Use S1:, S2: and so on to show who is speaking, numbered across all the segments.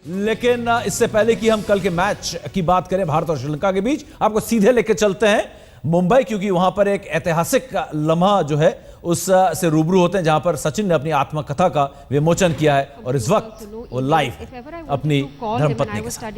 S1: लेकिन इससे पहले कि हम कल के मैच की बात करें भारत और श्रीलंका के बीच, आपको सीधे लेके चलते हैं मुंबई, क्योंकि वहां पर एक ऐतिहासिक लम्हा जो है उस से रूबरू होते हैं, जहां पर सचिन ने अपनी आत्मकथा का विमोचन किया है और इस वक्त वो लाइव अपनी धर्मपत्नी के साथ।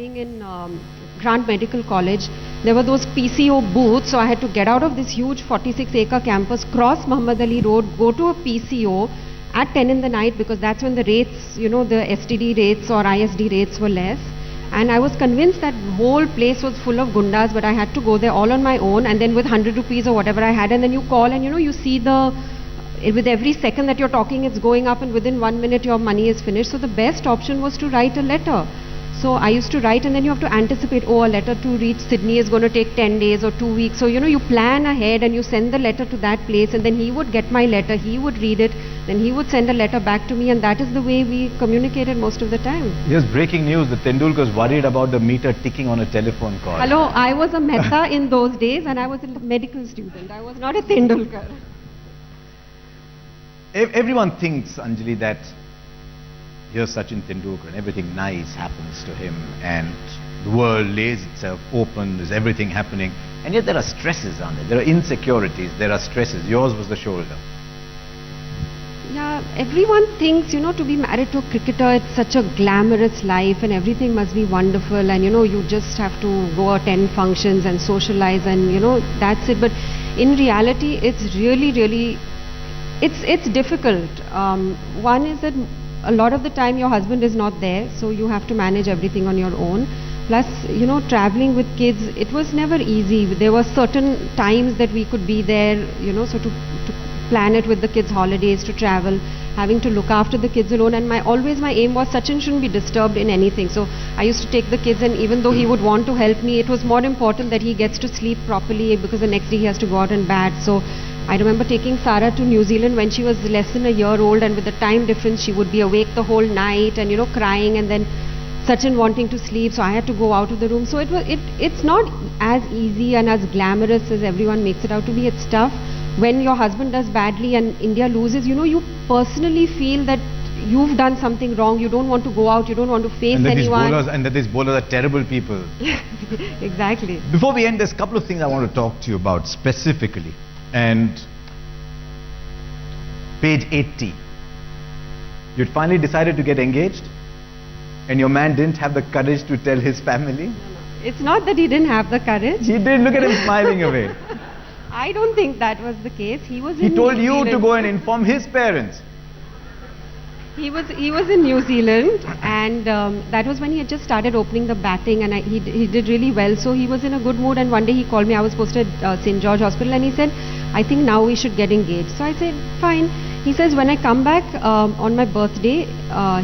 S2: Grant Medical College, there were those PCO booths, so I had to get out of this huge 46-acre campus, cross Muhammad Ali Road, go to a PCO at 10 in the night, because that's when the rates, you know, the STD rates or ISD rates were less. And I was convinced that whole place was full of gundas, but I had to go there all on my own, and then with 100 rupees or whatever I had, and then you call and you know, you see with every second that you're talking, it's going up, and within 1 minute your money is finished. So the best option was to write a letter. So I used to write, and then you have to anticipate, oh, a letter to reach Sydney is going to take 10 days or 2 weeks. So, you know, you plan ahead and you send the letter to that place, and then he would get my letter, he would read it, then he would send a letter back to me, and that is the way we communicated most of the time.
S3: Here's breaking news, the Tendulkars worried about the meter ticking on a telephone call.
S2: Hello, I was a Mehta in those days, and I was a medical student. I was not a Tendulkar.
S3: Everyone thinks, Anjali, that here's Sachin Tendulkar and everything nice happens to him and the world lays itself open, there's everything happening, and yet there are stresses on it, there are insecurities, there are stresses. Yours was the shoulder.
S2: Yeah, everyone thinks, you know, to be married to a cricketer, it's such a glamorous life and everything must be wonderful, and you know, you just have to go attend functions and socialize and you know, that's it. But in reality, it's really, it's difficult. One is that a lot of the time your husband is not there, so you have to manage everything on your own. Plus, you know, traveling with kids, it was never easy. There were certain times that we could be there, you know, so to plan it with the kids' holidays, to travel, having to look after the kids alone. And always my aim was Sachin shouldn't be disturbed in anything. So I used to take the kids, and even though he would want to help me, it was more important that he gets to sleep properly, because the next day he has to go out and bat. So I remember taking Sarah to New Zealand when she was less than a year old, and with the time difference she would be awake the whole night and you know, crying, and then Sachin wanting to sleep, so I had to go out of the room. So it's not as easy and as glamorous as everyone makes it out to be. It's tough. When your husband does badly and India loses, you know, you personally feel that you've done something wrong, you don't want to go out, you don't want to face anyone.
S3: And that these bowlers are terrible people.
S2: Exactly.
S3: Before we end, there's a couple of things I want to talk to you about specifically. And page 80, you'd finally decided to get engaged, and your man didn't have the courage to tell his family?
S2: No. It's not that he didn't have the courage.
S3: He did. Look at him smiling away.
S2: I don't think that was the case. He
S3: told you to go and inform his parents.
S2: He was in New Zealand, and that was when he had just started opening the batting, and he did really well. So he was in a good mood, and one day he called me. I was posted at St. George Hospital, and he said, I think now we should get engaged. So I said, fine. He says, when I come back on my birthday,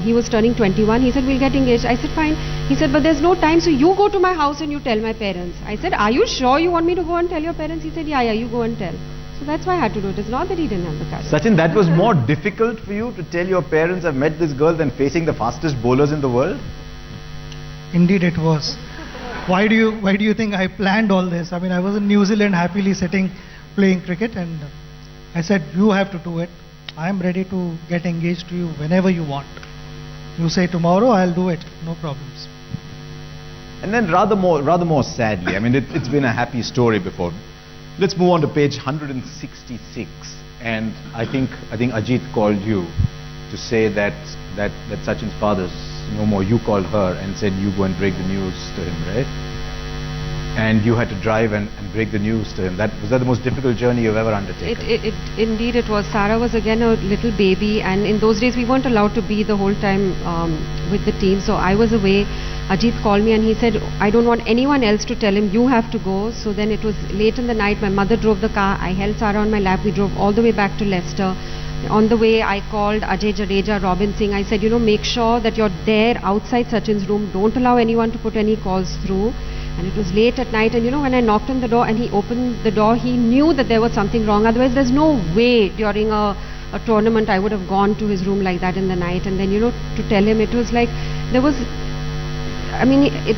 S2: he was turning 21, he said, we'll get engaged. I said, fine. He said, but there's no time, so you go to my house and you tell my parents. I said, are you sure you want me to go and tell your parents? He said, yeah, you go and tell. So that's why I had to do it. It's not that he didn't have the courage.
S3: Sachin, that was more difficult for you to tell your parents I've met this girl than facing the fastest bowlers in the world?
S4: Indeed it was. Why do you think I planned all this? I mean, I was in New Zealand happily sitting playing cricket, and I said, you have to do it. I am ready to get engaged to you whenever you want. You say tomorrow, I'll do it. No problems.
S3: And then rather more sadly, I mean, it's been a happy story before. Let's move on to page 166, and I think Ajit called you to say that Sachin's father's no more. You called her and said you go and break the news to him, right? And you had to drive and break the news to him. Was that the most difficult journey you've ever undertaken?
S2: Indeed it was. Sarah was again a little baby, and in those days we weren't allowed to be the whole time with the team. So I was away. Ajit called me and he said, I don't want anyone else to tell him, you have to go. So then it was late in the night. My mother drove the car. I held Sarah on my lap. We drove all the way back to Leicester. On the way, I called Ajay Jadeja, Robin Singh. I said, you know, make sure that you're there outside Sachin's room. Don't allow anyone to put any calls through. And it was late at night, and you know, when I knocked on the door and he opened the door, he knew that there was something wrong. Otherwise, there's no way during a tournament I would have gone to his room like that in the night. And then, you know, to tell him, it was like it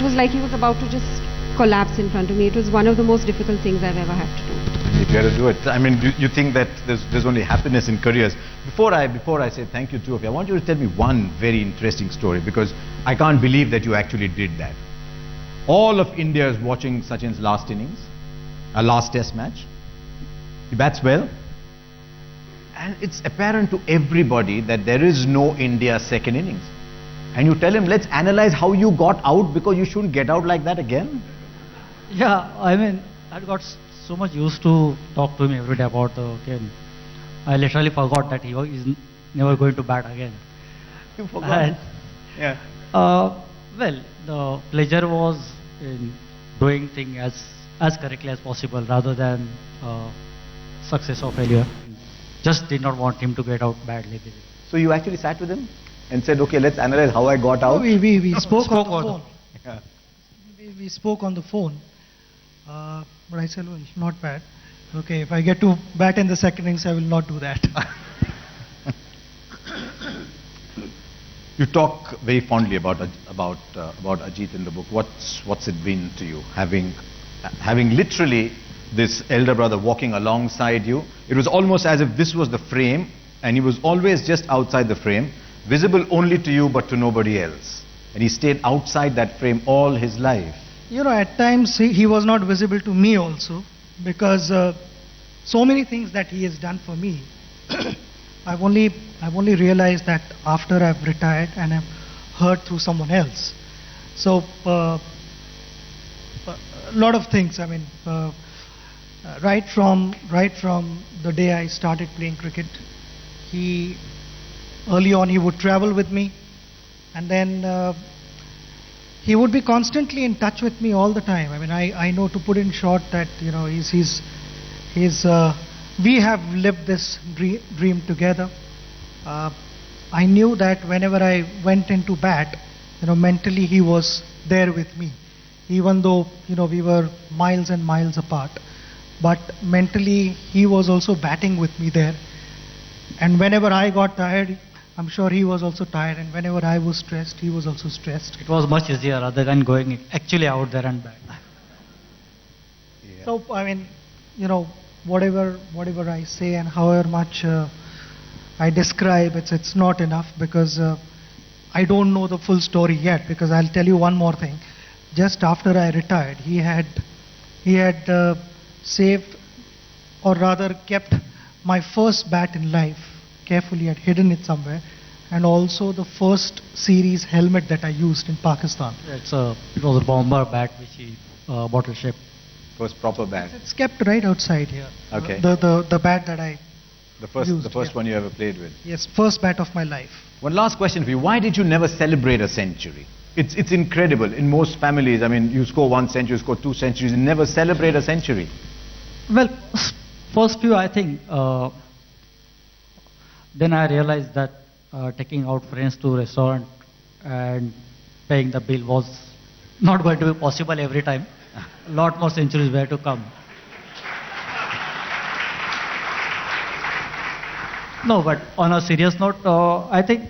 S2: was like he was about to just collapse in front of me. It was one of the most difficult things I've ever had to do.
S3: You got to do it. I mean, you think that there's only happiness in careers. Before I say thank you to you, I want you to tell me one very interesting story, because I can't believe that you actually did that. All of India is watching Sachin's last innings, last test match. He bats well. And it's apparent to everybody that there is no India second innings. And you tell him, let's analyze how you got out, because you shouldn't get out like that again.
S5: Yeah, I mean, I got so much used to talk to him every day about the game. I literally forgot that he is never going to bat again.
S3: You forgot. Yeah.
S5: Well, the pleasure was in doing things as correctly as possible rather than success or failure. Just did not want him to get out badly.
S3: So you actually sat with him and said, okay, let's analyze how I got out?
S4: We spoke on the phone.
S3: Yeah.
S4: We spoke on the phone. But I said, well, not bad. Okay, if I get to bat in the second innings, I will not do that.
S3: You talk very fondly about Ajit in the book. What's it been to you, having literally this elder brother walking alongside you? It was almost as if this was the frame, and he was always just outside the frame, visible only to you but to nobody else. And he stayed outside that frame all his life.
S4: You know, at times he was not visible to me also, because so many things that he has done for me, I've only realized that after I've retired and I've heard through someone else. So a lot of things. I mean, right from the day I started playing cricket, early on he would travel with me, and then he would be constantly in touch with me all the time. I mean, I know, to put in short, that you know we have lived this dream together. I knew that whenever I went into bat, you know, mentally he was there with me, even though you know we were miles and miles apart. But mentally he was also batting with me there. And whenever I got tired, I'm sure he was also tired. And whenever I was stressed, he was also stressed.
S5: It was much easier rather than going actually out there and bat.
S3: Yeah.
S4: So I mean, you know, whatever I say and however much I describe, it's not enough, because I don't know the full story yet. Because I'll tell you one more thing. Just after I retired, he had saved, or rather kept, my first bat in life carefully, had hidden it somewhere, and also the first series helmet that I used in Pakistan.
S5: It was a bomber bat which he bottle shaped.
S3: First proper bat.
S4: It's kept right outside here.
S3: Okay.
S4: The bat that I
S3: The first one you ever played with.
S4: Yes, first bat of my life.
S3: One last question for you. Why did you never celebrate a century? It's incredible. In most families, I mean, you score 1 century, you score 2 centuries, you never celebrate a century.
S5: Well, first few, I think, then I realized that taking out friends to restaurant and paying the bill was not going to be possible every time. A lot more centuries were to come. No, but on a serious note, I think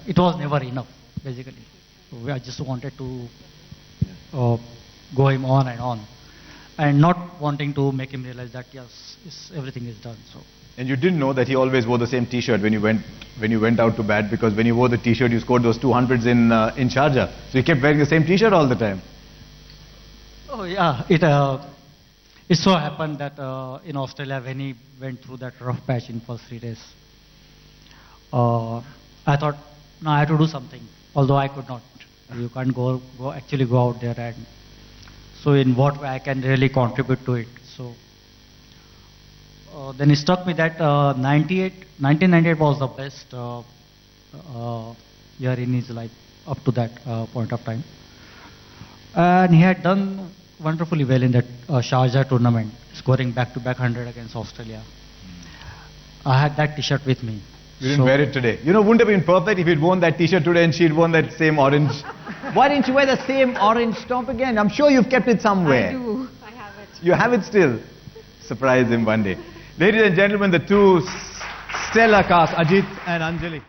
S5: it was never enough, basically. I just wanted to go him on and not wanting to make him realize that yes, everything is done. So.
S3: And you didn't know that he always wore the same T-shirt when you went out to bat, because when you wore the T-shirt, you scored those 200s in Sharjah. So you kept wearing the same T-shirt all the time.
S5: Oh yeah, it so happened that in Australia, when he went through that rough patch in first 3 days, I thought, no, I have to do something. Although I could not. You can't actually go out there, and so in what way I can really contribute to it. So then it struck me that 1998 was the best year in his life up to that point of time. And he had done wonderfully well in that Sharjah tournament, scoring back-to-back 100 against Australia. I had that T-shirt with me.
S3: You didn't wear it today. You know, wouldn't have been perfect if he'd worn that T-shirt today and she'd worn that same orange. Why didn't you wear the same orange top again? I'm sure you've kept it somewhere.
S2: I do. I have it.
S3: You have it still. Surprise him one day. Ladies and gentlemen, the two stellar cast, Ajit and Anjali.